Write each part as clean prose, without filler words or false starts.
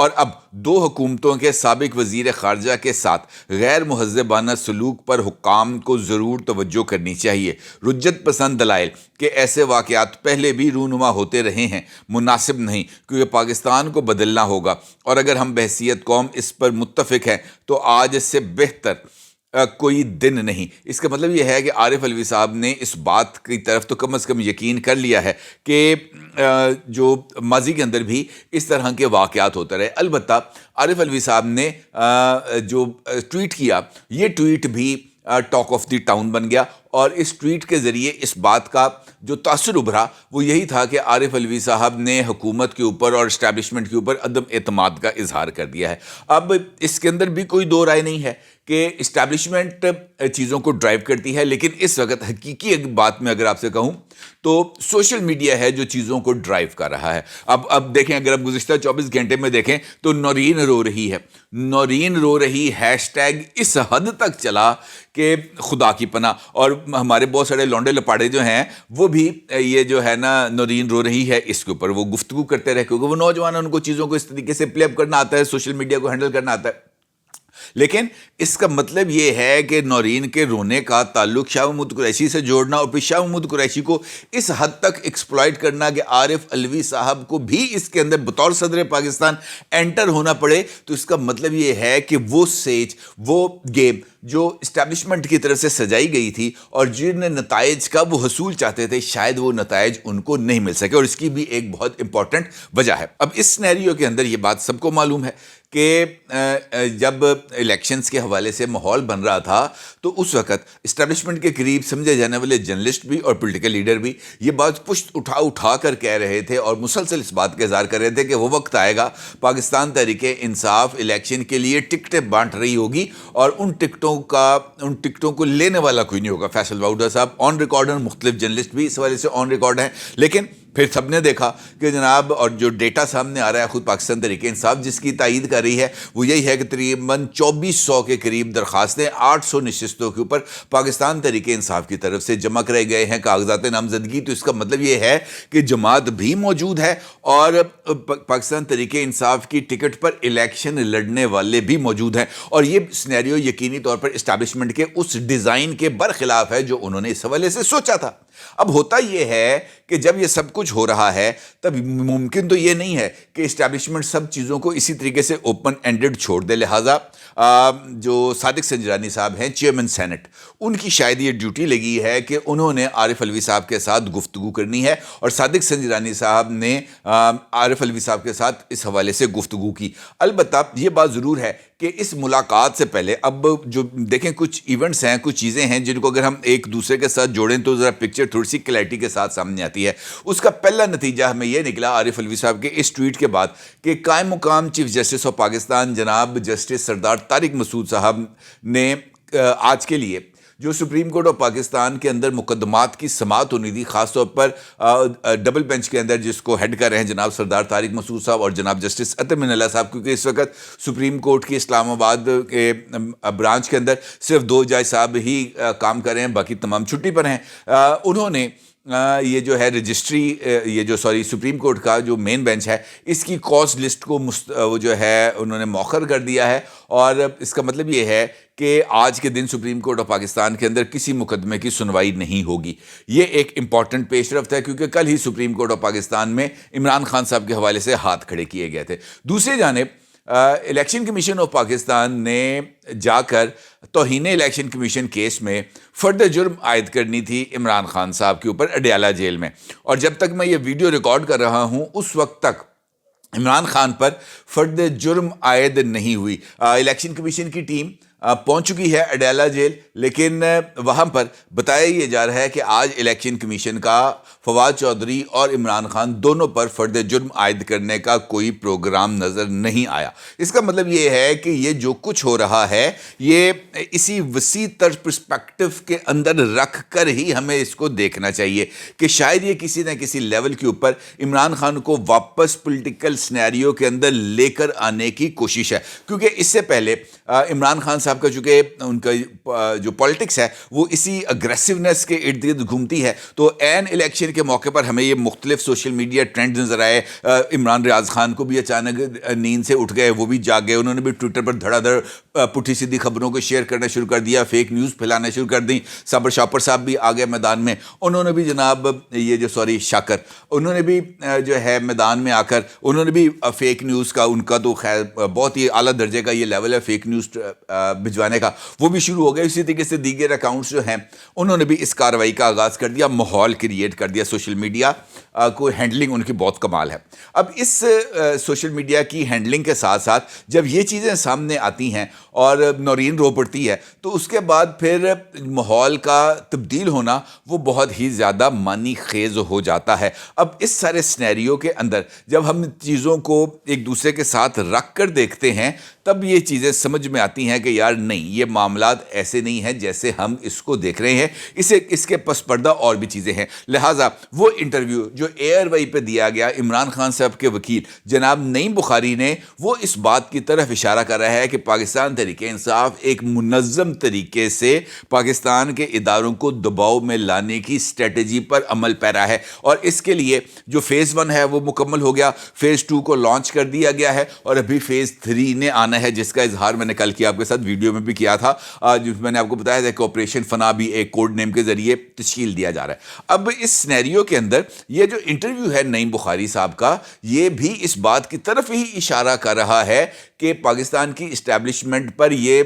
اور اب دو حکومتوں کے سابق وزیر خارجہ کے ساتھ غیر مہذبانہ سلوک پر حکام کو ضرور توجہ کرنی چاہیے۔ رجت پسند دلائل کہ ایسے واقعات پہلے بھی رونما ہوتے رہے ہیں مناسب نہیں، کیونکہ پاکستان کو بدلنا ہوگا، اور اگر ہم بحیثیت قوم اس پر متفق ہیں تو آج اس سے بہتر کوئی دن نہیں۔ اس کا مطلب یہ ہے کہ عارف علوی صاحب نے اس بات کی طرف تو کم از کم یقین کر لیا ہے کہ جو ماضی کے اندر بھی اس طرح کے واقعات ہوتے رہے۔ البتہ عارف علوی صاحب نے جو ٹویٹ کیا، یہ ٹویٹ بھی ٹاک آف دی ٹاؤن بن گیا، اور اس ٹویٹ کے ذریعے اس بات کا جو تاثر ابھرا وہ یہی تھا کہ عارف علوی صاحب نے حکومت کے اوپر اور اسٹیبلشمنٹ کے اوپر عدم اعتماد کا اظہار کر دیا ہے۔ اب اس کے اندر بھی کوئی دو رائے نہیں ہے کہ اسٹیبلشمنٹ چیزوں کو ڈرائیو کرتی ہے، لیکن اس وقت حقیقی ایک بات میں اگر آپ سے کہوں تو سوشل میڈیا ہے جو چیزوں کو ڈرائیو کر رہا ہے۔ اب دیکھیں، اگر آپ گزشتہ 24 گھنٹے میں دیکھیں تو نورین رو رہی ہے، نورین رو رہی ہیش ٹیگ اس حد تک چلا کہ خدا کی پناہ، اور ہمارے بہت سارے لونڈے لپاڑے جو ہیں وہ بھی یہ جو ہے نا نورین رو رہی ہے اس کے اوپر وہ گفتگو کرتے رہے، کیونکہ وہ نوجوان ہیں، ان کو چیزوں کو اس طریقے سے پلے اپ کرنا آتا ہے، سوشل میڈیا کو ہینڈل کرنا آتا ہے۔ لیکن اس کا مطلب یہ ہے کہ نورین کے رونے کا تعلق شاہ محمود قریشی سے جوڑنا اور پھر شاہ محمود قریشی کو اس حد تک ایکسپلائٹ کرنا کہ عارف علوی صاحب کو بھی اس کے اندر بطور صدر پاکستان انٹر ہونا پڑے، تو اس کا مطلب یہ ہے کہ وہ سیج، وہ گیم جو اسٹیبلشمنٹ کی طرف سے سجائی گئی تھی اور جن نتائج کا وہ حصول چاہتے تھے، شاید وہ نتائج ان کو نہیں مل سکے، اور اس کی بھی ایک بہت امپورٹنٹ وجہ ہے۔ اب اس سینیریو کے اندر یہ بات سب کو معلوم ہے کہ جب الیکشنز کے حوالے سے ماحول بن رہا تھا تو اس وقت اسٹیبلشمنٹ کے قریب سمجھے جانے والے جرنلسٹ بھی اور پولیٹیکل لیڈر بھی یہ بات پشت اٹھا کر کہہ رہے تھے اور مسلسل اس بات کا اظہار کر رہے تھے کہ وہ وقت آئے گا پاکستان تحریک انصاف الیکشن کے لیے ٹکٹیں بانٹ رہی ہوگی، اور ان ٹکٹوں کو لینے والا کوئی نہیں ہوگا۔ فیصل واؤڈر صاحب آن ریکارڈ ہیں، مختلف جرنلسٹ بھی اس حوالے سے آن ریکارڈ ہیں، لیکن پھر سب نے دیکھا کہ جناب، اور جو ڈیٹا سامنے آ رہا ہے خود پاکستان تحریک انصاف جس کی تائید کر رہی ہے، وہ یہی ہے کہ تقریباً 2400 کے قریب درخواستیں 800 نشستوں کے اوپر پاکستان تحریک انصاف کی طرف سے جمع کرائے گئے ہیں کاغذات نامزدگی۔ تو اس کا مطلب یہ ہے کہ جماعت بھی موجود ہے اور پاکستان تحریک انصاف کی ٹکٹ پر الیکشن لڑنے والے بھی موجود ہیں، اور یہ سینیریو یقینی طور پر اسٹیبلشمنٹ کے اس ڈیزائن کے برخلاف ہے جو انہوں نے اس حوالے سے سوچا تھا۔ اب ہوتا یہ ہے کہ جب یہ سب کچھ ہو رہا ہے تب ممکن تو یہ نہیں ہے کہ اسٹیبلشمنٹ سب چیزوں کو اسی طریقے سے اوپن اینڈڈ چھوڑ دے، لہٰذا جو صادق سنجرانی صاحب ہیں چیئرمین سینٹ، ان کی شاید یہ ڈیوٹی لگی ہے کہ انہوں نے عارف علوی صاحب کے ساتھ گفتگو کرنی ہے، اور صادق سنجرانی صاحب نے عارف علوی صاحب کے ساتھ اس حوالے سے گفتگو کی۔ البتہ یہ بات ضرور ہے کہ اس ملاقات سے پہلے اب جو دیکھیں کچھ ایونٹس ہیں، کچھ چیزیں ہیں جن کو اگر ہم ایک دوسرے کے ساتھ جوڑیں تو ذرا پکچر تھوڑی سی کلیئرٹی کے ساتھ سامنے آتی ہے۔ اس کا پہلا نتیجہ ہمیں یہ نکلا عارف علوی صاحب کے اس ٹویٹ کے بعد کہ قائم مقام چیف جسٹس آف پاکستان جناب جسٹس سردار طارق مسعود صاحب نے آج کے لیے جو سپریم کورٹ آف پاکستان کے اندر مقدمات کی سماعت ہونی تھی، خاص طور پر ڈبل بینچ کے اندر جس کو ہیڈ کر رہے ہیں جناب سردار طارق مسعود صاحب اور جناب جسٹس عطر من اللہ صاحب، کیونکہ اس وقت سپریم کورٹ کی اسلام آباد کے برانچ کے اندر صرف 2 جج صاحب ہی کام کر رہے ہیں، باقی تمام چھٹی پر ہیں۔ انہوں نے یہ جو ہے رجسٹری سپریم کورٹ کا جو مین بینچ ہے اس کی کاز لسٹ کو وہ جو ہے انہوں نے مؤخر کر دیا ہے، اور اس کا مطلب یہ ہے کہ آج کے دن سپریم کورٹ آف پاکستان کے اندر کسی مقدمے کی سنوائی نہیں ہوگی۔ یہ ایک امپورٹنٹ پیش رفت ہے کیونکہ کل ہی سپریم کورٹ آف پاکستان میں عمران خان صاحب کے حوالے سے ہاتھ کھڑے کیے گئے تھے۔ دوسری جانب الیکشن کمیشن آف پاکستان نے جا کر توہین الیکشن کمیشن کیس میں فرد جرم عائد کرنی تھی عمران خان صاحب کے اوپر اڈیالہ جیل میں، اور جب تک میں یہ ویڈیو ریکارڈ کر رہا ہوں اس وقت تک عمران خان پر فرد جرم عائد نہیں ہوئی۔ الیکشن کمیشن کی ٹیم پہنچ چکی ہے اڈیالہ جیل، لیکن وہاں پر بتایا یہ جا رہا ہے کہ آج الیکشن کمیشن کا فواد چودھری اور عمران خان دونوں پر فرد جرم عائد کرنے کا کوئی پروگرام نظر نہیں آیا۔ اس کا مطلب یہ ہے کہ یہ جو کچھ ہو رہا ہے یہ اسی وسیع تر پرسپیکٹو کے اندر رکھ کر ہی ہمیں اس کو دیکھنا چاہیے کہ شاید یہ کسی نہ کسی لیول کے اوپر عمران خان کو واپس پولیٹیکل سینیریو کے اندر لے کر آنے کی کوشش ہے، کیونکہ اس سے پہلے عمران خان صاحب کا چونکہ ان کا جو پالیٹکس ہے وہ اسی اگریسونیس کے ارد گرد گھومتی ہے، تو عین الیکشن کے موقع پر ہمیں یہ مختلف سوشل میڈیا ٹرینڈ نظر آئے. عمران ریاض خان کو بھی اچانک نیند سے اٹھ گئے، وہ بھی جاگ گئے، انہوں نے بھی ٹویٹر پر دھڑا دھڑ پٹھی سیدھی خبروں کو شیئر کرنا شروع کر دیا، فیک نیوز پھیلانا شروع کر دیں. صابر شاپر صاحب بھی آ گئے میدان میں، انہوں نے بھی جناب یہ جو شاکر انہوں نے بھی جو ہے میدان میں آ کر انہوں نے بھی فیک نیوز کا، ان کا تو خیر بہت ہی اعلیٰ درجے کا یہ لیول ہے فیک نیوز بھجوانے کا، وہ بھی شروع ہو گئے. اسی طریقے سے دیگر اکاؤنٹس جو ہیں انہوں نے بھی اس کارروائی کا آغاز کر دیا، ماحول کریٹ کر دیا. سوشل میڈیا کو ہینڈلنگ ان کی بہت کمال ہے. اب اس سوشل میڈیا کی ہینڈلنگ کے ساتھ ساتھ جب یہ چیزیں سامنے آتی ہیں اور نورین رو پڑتی ہے، تو اس کے بعد پھر ماحول کا تبدیل ہونا وہ بہت ہی زیادہ معنی خیز ہو جاتا ہے. اب اس سارے سینیریو کے اندر جب ہم چیزوں کو ایک دوسرے کے ساتھ رکھ کر دیکھتے ہیں تب یہ چیزیں سمجھ میں آتی ہیں کہ یار نہیں، یہ معاملات ایسے نہیں ہیں جیسے ہم اس کو دیکھ رہے ہیں، اس کے پس پردہ اور بھی چیزیں ہیں. لہٰذا وہ انٹرویو جو ایئر وائی پہ دیا گیا عمران خان صاحب کے وکیل جناب نعیم بخاری نے، وہ اس بات کی طرف اشارہ کر رہا ہے کہ پاکستان تحریک انصاف ایک منظم طریقے سے پاکستان کے اداروں کو دباؤ میں لانے کی اسٹریٹجی پر عمل پیرا ہے، اور اس کے لیے جو فیز 1 ہے وہ مکمل ہو گیا، فیز 2 کو لانچ کر دیا گیا ہے، اور ابھی فیز 3 نے آنا ہے، جس کا اظہار میں نے کل کیا آپ کے ساتھ ویڈیو میں بھی کیا تھا. میں نے آپ کو بتایا تھا کہ آپریشن فنا بھی ایک کوڈ نیم کے ذریعے تشکیل دیا جا رہا ہے. اب اس سینیریو کے اندر یہ جو انٹرویو ہے نعیم بخاری صاحب کا، یہ بھی اس بات کی طرف ہی اشارہ کر رہا ہے کہ پاکستان کی اسٹیبلشمنٹ پر یہ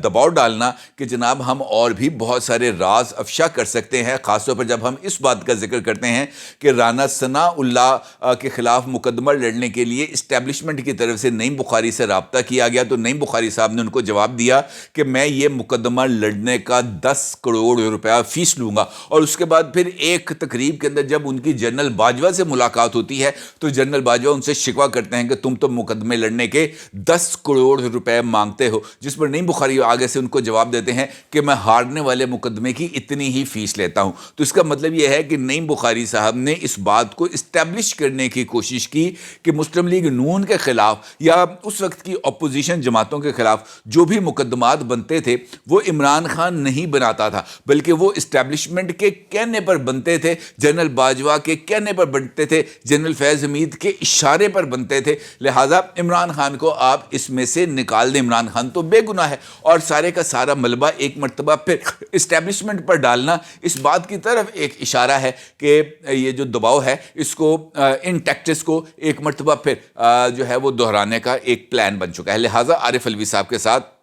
دباؤ ڈالنا کہ جناب ہم اور بھی بہت سارے راز افشا کر سکتے ہیں، خاص طور پر جب ہم اس بات کا ذکر کرتے ہیں کہ رانا ثناء اللہ کے خلاف مقدمہ لڑنے کے لیے اسٹیبلشمنٹ کی طرف سے نعیم بخاری سے رابطہ کیا گیا. تو نعیم بخاری صاحب نے ان کو جواب دیا کہ میں یہ مقدمہ لڑنے کا 10 کروڑ روپیہ فیس لوں گا. اور اس کے بعد پھر ایک تقریب کے اندر جب ان کی جنرل باجوہ سے ملاقات ہوتی ہے تو جنرل باجوہ ان سے شکوہ کرتے ہیں کہ تم تو مقدمے لڑنے کے 10 کروڑ روپے مانگتے ہو، جس پر نعیم بخاری آگے سے ان کو جواب دیتے ہیں کہ میں ہارنے والے مقدمے کی اتنی ہی فیس لیتا ہوں. تو اس کا مطلب یہ ہے کہ نعیم بخاری صاحب نے اس بات کو اسٹیبلش کرنے کی کوشش کی کہ مسلم لیگ نون کے خلاف یا اس وقت کی اپوزیشن جماعتوں کے خلاف جو بھی مقدمات بنتے تھے وہ عمران خان نہیں بناتا تھا، بلکہ وہ اسٹیبلشمنٹ کے کہنے پر بنتے تھے، جنرل باجوہ کے کہنے پر بنتے تھے، جنرل فیض حمید کے اشارے پر بنتے تھے. لہٰذا عمران خان کو آپ اس میں سے نکال دیں، عمران خان تو بے گناہ ہے. اور سارے کا سارا ملبہ ایک مرتبہ پھر اسٹیبلشمنٹ پر ڈالنا اس بات کی طرف ایک اشارہ ہے کہ یہ جو دباؤ ہے اس کو ان ٹیکٹس کو ایک مرتبہ پھر جو ہے وہ دہرانے کا ایک پلان بن چکا ہے. لہٰذا عارف علوی صاحب کے ساتھ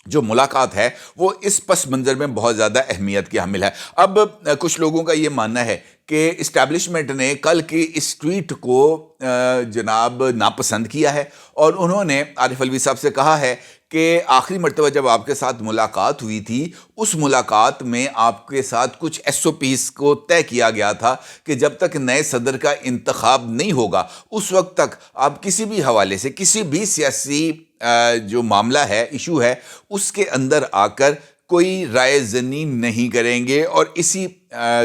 جو ملاقات ہے وہ اس پس منظر میں بہت زیادہ اہمیت کی حامل ہے. اب کچھ لوگوں کا یہ ماننا ہے کہ اسٹیبلشمنٹ نے کل کی اس ٹویٹ کو جناب ناپسند کیا ہے، اور انہوں نے عارف علوی صاحب سے کہا ہے کہ آخری مرتبہ جب آپ کے ساتھ ملاقات ہوئی تھی اس ملاقات میں آپ کے ساتھ کچھ SOPs کو طے کیا گیا تھا کہ جب تک نئے صدر کا انتخاب نہیں ہوگا اس وقت تک آپ کسی بھی حوالے سے کسی بھی سیاسی جو معاملہ ہے، ایشو ہے، اس کے اندر آ کر کوئی رائے زنی نہیں کریں گے. اور اسی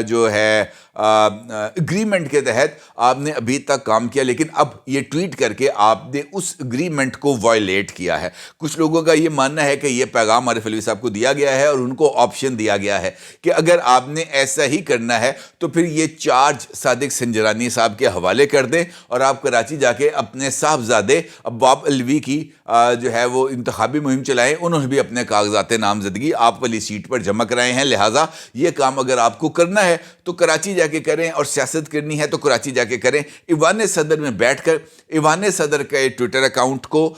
جو ہے اگریمنٹ کے تحت آپ نے ابھی تک کام کیا، لیکن اب یہ ٹویٹ کر کے آپ نے اس اگریمنٹ کو وائلیٹ کیا ہے. کچھ لوگوں کا یہ ماننا ہے کہ یہ پیغام عارف علوی صاحب کو دیا گیا ہے اور ان کو آپشن دیا گیا ہے کہ اگر آپ نے ایسا ہی کرنا ہے تو پھر یہ چارج صادق سنجرانی صاحب کے حوالے کر دیں اور آپ کراچی جا کے اپنے صاحبزادے عباب علوی کی جو ہے وہ انتخابی مہم چلائیں. انہوں نے بھی اپنے کاغذات نامزدگی آپ والی سیٹ پر جمع کرائے ہیں. لہٰذا یہ کام اگر آپ کو کرنا ہے تو کراچی جا کے کریں، اور سیاست کرنی ہے تو کراچی جا کے کریں. ایوان صدر میں بیٹھ کر ایوان صدر کے ٹویٹر اکاؤنٹ کو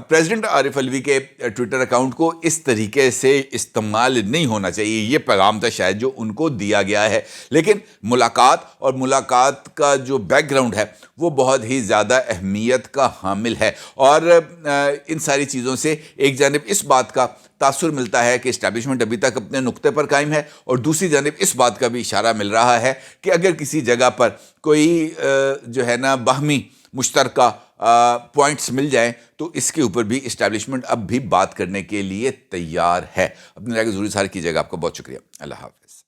پریزیڈنٹ عارف علوی کے ٹویٹر اکاؤنٹ کو اس طریقے سے استعمال نہیں ہونا چاہیے. یہ پیغام تھا شاید جو ان کو دیا گیا ہے. لیکن ملاقات کا جو بیک گراؤنڈ ہے وہ بہت ہی زیادہ اہمیت کا حامل ہے، اور ان ساری چیزوں سے ایک جانب اس بات کا تاثر ملتا ہے کہ اسٹیبلشمنٹ ابھی تک اپنے نقطے پر قائم ہے، اور دوسری جانب اس بات کا بھی اشارہ مل رہا ہے کہ اگر کسی جگہ پر کوئی جو ہے نا باہمی مشترکہ پوائنٹس مل جائیں تو اس کے اوپر بھی اسٹیبلشمنٹ اب بھی بات کرنے کے لیے تیار ہے. اپنے رائے کو ضرور اظہار کیجیے گا. آپ کا بہت شکریہ. اللہ حافظ.